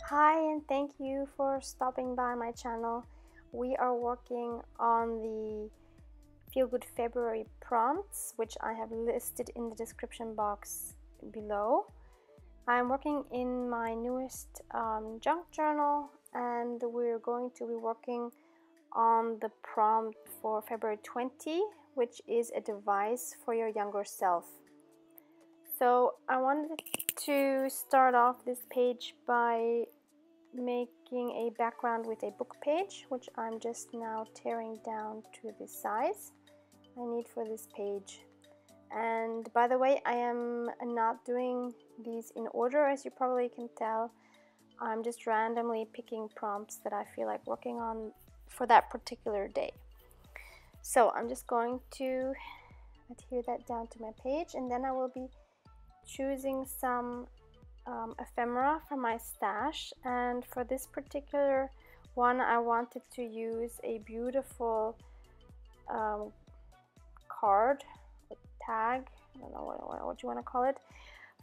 Hi, and thank you for stopping by my channel. We are working on the Feel Good February prompts, which I have listed in the description box below. I'm working in my newest junk journal, and we're going to be working on the prompt for February 20, which is a device for your younger self. So I wanted to start off this page by making a background with a book page, which I'm just now tearing down to the size I need for this page. And by the way, I am not doing these in order, as you probably can tell. I'm just randomly picking prompts that I feel like working on for that particular day. So I'm just going to adhere that down to my page, and then I will be choosing some ephemera from my stash. And for this particular one, I wanted to use a beautiful card, a tag, I don't know what you want to call it,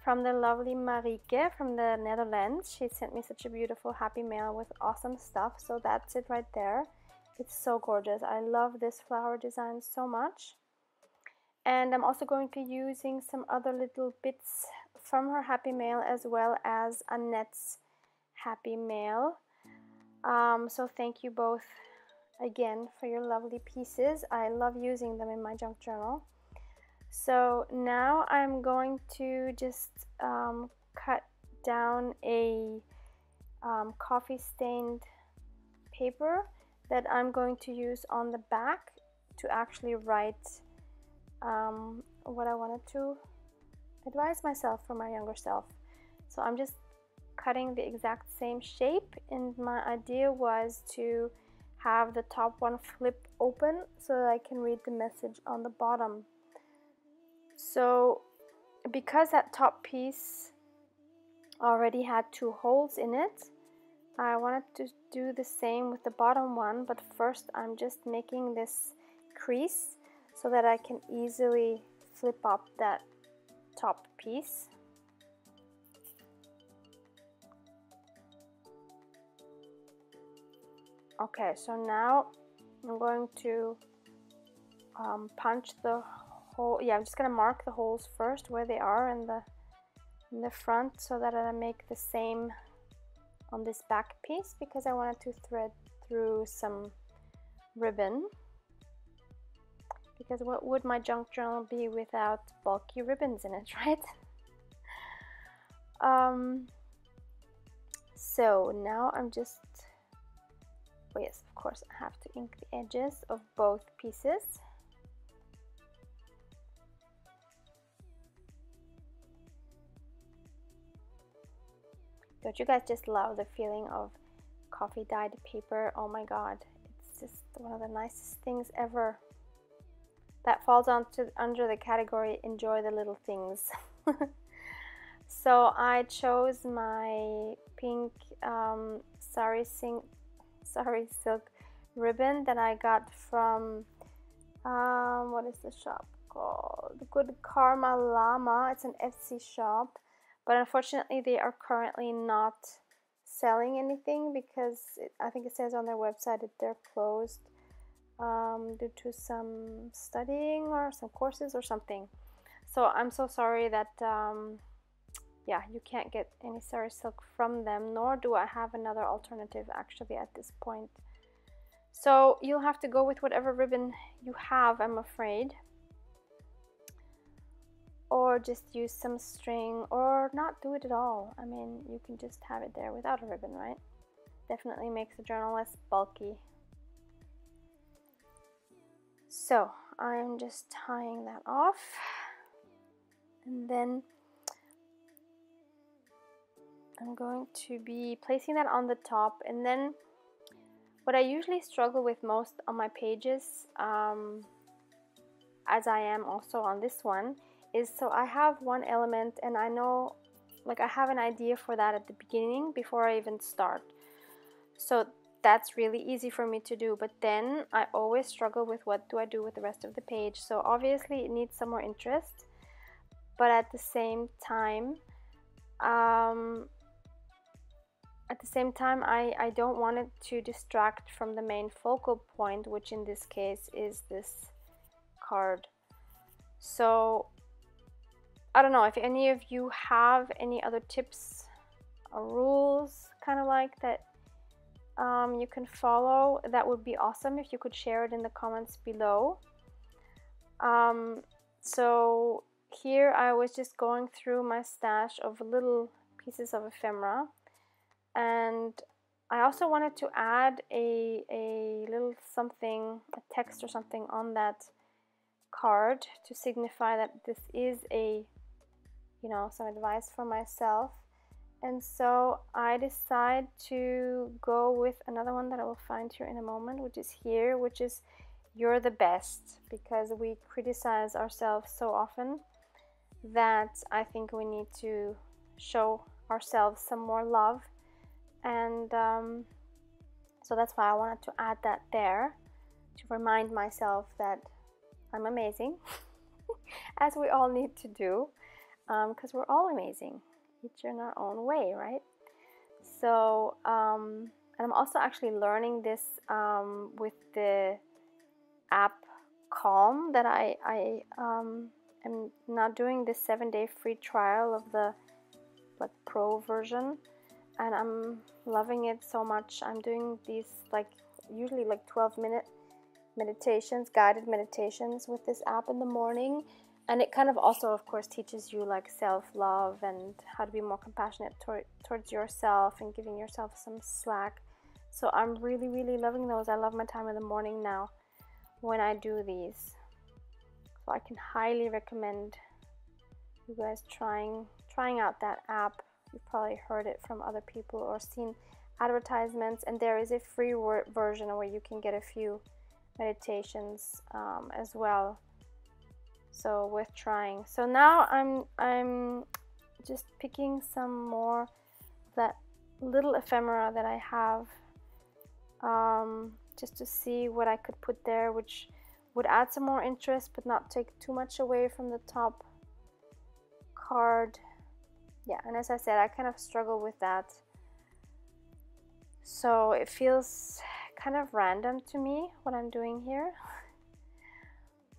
from the lovely Marieke from the Netherlands. She sent me such a beautiful happy mail with awesome stuff. So that's it right there. It's so gorgeous. I love this flower design so much. And I'm also going to be using some other little bits from her happy mail, as well as Annette's happy mail. So thank you both again for your lovely pieces. I love using them in my junk journal. So now I'm going to just cut down a coffee stained paper that I'm going to use on the back to actually write what I wanted to advise myself for my younger self. So I'm just cutting the exact same shape, and my idea was to have the top one flip open so that I can read the message on the bottom. So because that top piece already had 2 holes in it, I wanted to do the same with the bottom one, but first I'm just making this crease so that I can easily flip up that top piece. Okay, so now I'm going to punch the hole. Yeah, I'm just gonna mark the holes first where they are in the front, so that I make the same on this back piece, because I wanted to thread through some ribbon. Because what would my junk journal be without bulky ribbons in it, right? So now I'm just, oh yes, of course I have to ink the edges of both pieces. Don't you guys just love the feeling of coffee dyed paper? Oh my god, it's just one of the nicest things ever. That falls under the category enjoy the little things. So I chose my pink sari silk ribbon that I got from what is the shop called? Good Karma Llama. It's an Etsy shop, but unfortunately they are currently not selling anything because I think it says on their website that they're closed due to some studying or some courses or something. So I'm so sorry that yeah, you can't get any sari silk from them, nor do I have another alternative actually at this point. So you'll have to go with whatever ribbon you have, I'm afraid, or just use some string, or not do it at all. I mean, you can just have it there without a ribbon, right? Definitely makes the journal less bulky. So I'm just tying that off, and then I'm going to be placing that on the top. And then what I usually struggle with most on my pages, as I am also on this one, is so I have one element and I know, like, I have an idea for that at the beginning before I even start. So that's really easy for me to do, but then I always struggle with what do I do with the rest of the page. So obviously it needs some more interest, but at the same time the same time, I don't want it to distract from the main focal point, which in this case is this card. So I don't know if any of you have any other tips or rules kind of like that you can follow. That would be awesome if you could share it in the comments below. So here I was just going through my stash of little pieces of ephemera, and I also wanted to add a little something, a text or something on that card to signify that this is a, you know, some advice for myself. And so I decide to go with another one that I will find here in a moment, which is here, which is "You're the best," because we criticize ourselves so often that I think we need to show ourselves some more love. And so that's why I wanted to add that there, to remind myself that I'm amazing, as we all need to do, because we're all amazing, each in our own way, right? So, and I'm also actually learning this with the app Calm, that I am now doing the 7-day free trial of the like pro version, and I'm loving it so much. I'm doing these like usually like 12-minute meditations, guided meditations with this app in the morning, and it kind of also of course teaches you like self-love and how to be more compassionate towards yourself and giving yourself some slack. So I'm really loving those. I love my time in the morning now when I do these. So I can highly recommend you guys trying out that app. You've probably heard it from other people or seen advertisements, and there is a free version where you can get a few meditations as well, so worth trying. So now I'm just picking some more of that little ephemera that I have, just to see what I could put there, which would add some more interest but not take too much away from the top card. Yeah, and as I said, I kind of struggle with that, so it feels kind of random to me what I'm doing here.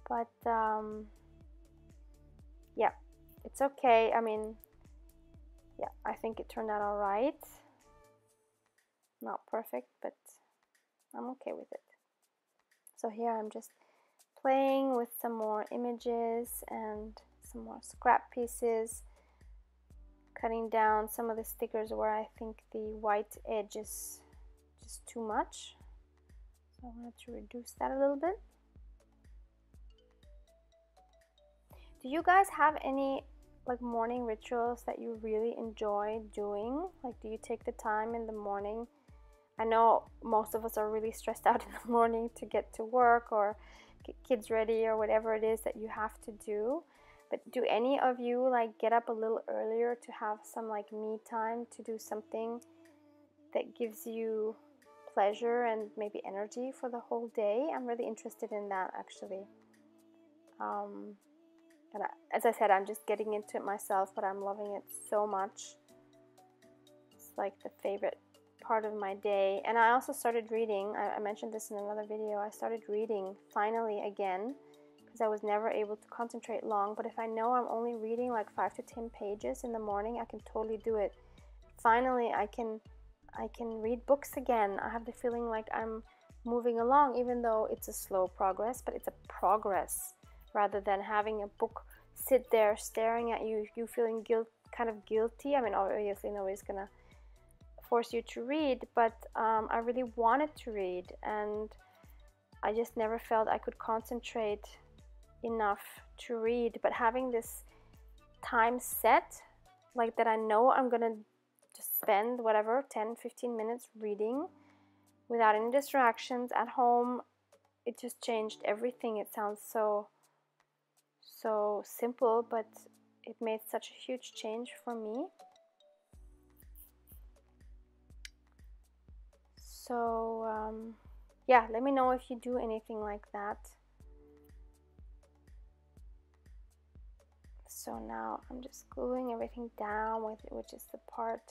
But yeah, it's okay. I mean, yeah, I think it turned out all right. Not perfect, but I'm okay with it. So here I'm just playing with some more images and some more scrap pieces, cutting down some of the stickers where I think the white edge is just too much. So I wanted to reduce that a little bit. Do you guys have any like morning rituals that you really enjoy doing? Like, do you take the time in the morning? I know most of us are really stressed out in the morning to get to work or get kids ready or whatever it is that you have to do. But do any of you like get up a little earlier to have some like me time, to do something that gives you pleasure and maybe energy for the whole day? I'm really interested in that actually. And as I said, I'm just getting into it myself, but I'm loving it so much. It's like the favorite part of my day. And I also started reading. I mentioned this in another video. I started reading finally again, because I was never able to concentrate long. But if I know I'm only reading like 5 to 10 pages in the morning, I can totally do it. Finally, I can read books again. I have the feeling like I'm moving along, even though it's a slow progress, but it's a progress, rather than having a book sit there staring at you, you feeling kind of guilty. I mean, obviously nobody's gonna force you to read, but I really wanted to read, and I just never felt I could concentrate enough to read. But having this time set, like that I know I'm gonna just spend whatever 10-15 minutes reading without any distractions at home, it just changed everything. It sounds so simple, but it made such a huge change for me. So yeah, let me know if you do anything like that. So now I'm just gluing everything down with it, which is the part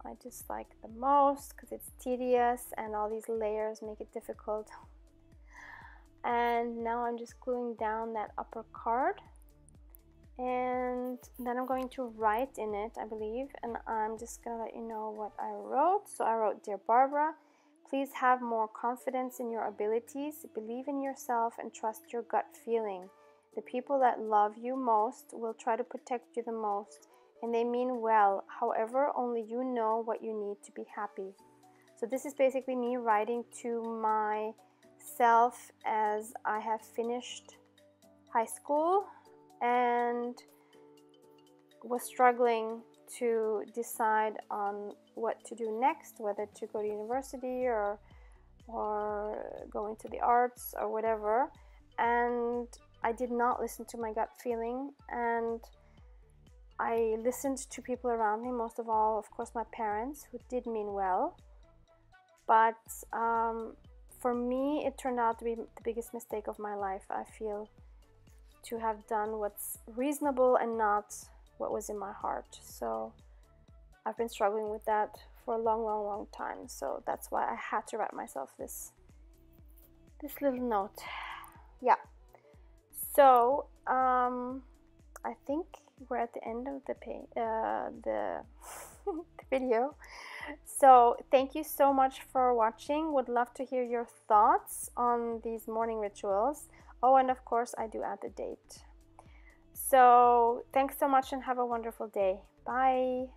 I dislike the most because it's tedious and all these layers make it difficult. And now I'm just gluing down that upper card, and then I'm going to write in it, I believe, and I'm just gonna let you know what I wrote. So I wrote, "Dear Barbara, please have more confidence in your abilities, believe in yourself, and trust your gut feeling. The people that love you most will try to protect you the most, and they mean well. However, only you know what you need to be happy." So this is basically me writing to myself as I have finished high school and was struggling to decide on what to do next, whether to go to university or go into the arts or whatever. And I did not listen to my gut feeling, and I listened to people around me, most of all, of course, my parents, who did mean well. But for me, it turned out to be the biggest mistake of my life, I feel, to have done what's reasonable and not what was in my heart. So I've been struggling with that for a long time. So that's why I had to write myself this little note. Yeah. So I think we're at the end of the video. So thank you so much for watching. Would love to hear your thoughts on these morning rituals. Oh, and of course I do add the date. So thanks so much and have a wonderful day. Bye.